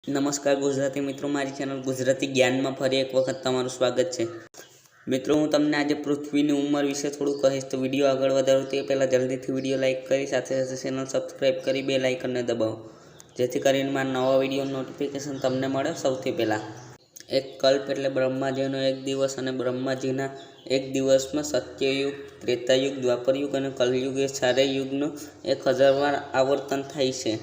નમસ્કાર ગુજરાતી મિત્રો, મારી ચેનલ ગુજરાતી જ્ઞાનમાં ફરી એક વખત તમારું સ્વાગત છે। મિત્રો, હું તમને આજે પૃથ્વીની ઉંમર વિશે થોડું કહીશ, તો વિડીયો આગળ વધારો તે પહેલાં જલ્દીથી વિડીયો લાઇક કરી સાથે ચેનલ સબસ્ક્રાઈબ કરી બેલ આઇકનને દબાવો, જેથી કરીને મારા નવા વિડીયોનું નોટિફિકેશન તમને મળે સૌથી પહેલાં। એક કલ્પ એટલે બ્રહ્માજીનો એક દિવસ, અને બ્રહ્માજીના એક દિવસમાં સત્યયુગ, ત્રેતાયુગ, દ્વાપરયુગ અને કલયુગ એ ચારેય યુગનું 1000 વાર આવર્તન થાય છે।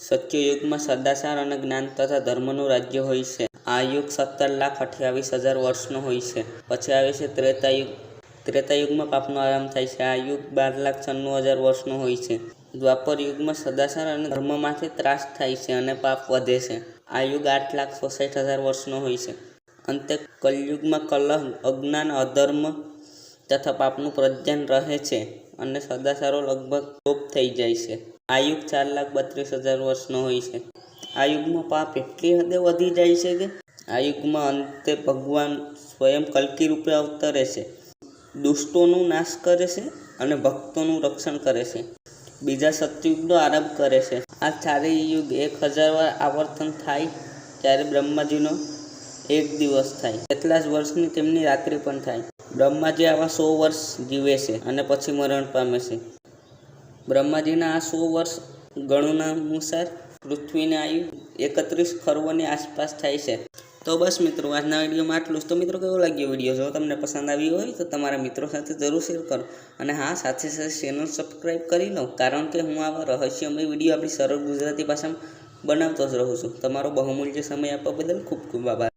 સત્યયુગમાં સદાચાર અને જ્ઞાન તથા ધર્મનું રાજ્ય હોય છે। આ યુગ 17,28,000 વર્ષનો હોય છે। પછી આવે છે ત્રેતાયુગ। ત્રેતાયુગમાં પાપનો આરંભ થાય છે। આ યુગ 12,96,000 વર્ષનો હોય છે। દ્વાપર યુગમાં સદાચાર અને ધર્મમાંથી ત્રાસ થાય છે અને પાપ વધે છે। આ યુગ 8,66,000 વર્ષનો હોય છે। અંતે કલયુગમાં કલહ, અજ્ઞાન, અધર્મ તથા પાપનું પ્રજ્ઞાન રહે છે અને સદાચારો લગભગ લોપ થઈ જાય છે। આ યુગ 4,32,000 વર્ષનો હોય છે। આ યુગમાં પાપ એટલી હદે વધી જાય છે કે આ યુગમાં અંતે ભગવાન સ્વયં કલ્કી રૂપે અવતરે છે, દુષ્ટોનું નાશ કરે છે અને ભક્તોનું રક્ષણ કરે છે, બીજા સત્યુગનો આરંભ કરે છે। આ ચારેય યુગ 1000 વાર આવર્તન થાય ત્યારે બ્રહ્માજીનો એક દિવસ થાય, એટલા જ વર્ષની તેમની રાત્રિ પણ થાય। બ્રહ્માજી આવા 100 વર્ષ જીવે છે અને પછી મરણ પામે છે। બ્રહ્માજીના આ 100 વર્ષ ગણના અનુસાર પૃથ્વીની આયુ 31 ખર્વોની આસપાસ થાય છે। તો બસ મિત્રો, આજના વિડીયોમાં આટલું જ। તો મિત્રો, કેવો લાગ્યો વિડીયો? જો તમને પસંદ આવ્યો હોય તો તમારા મિત્રો સાથે જરૂર શેર કરો, અને હા, સાથે સાથે ચેનલ સબસ્ક્રાઈબ કરી લો, કારણ કે હું આવા રહસ્યમય વિડીયો આપણી સરળ ગુજરાતી ભાષામાં બનાવતો જ રહું છું। તમારો બહુમૂલ્ય સમય આપવા બદલ ખૂબ ખૂબ આભાર।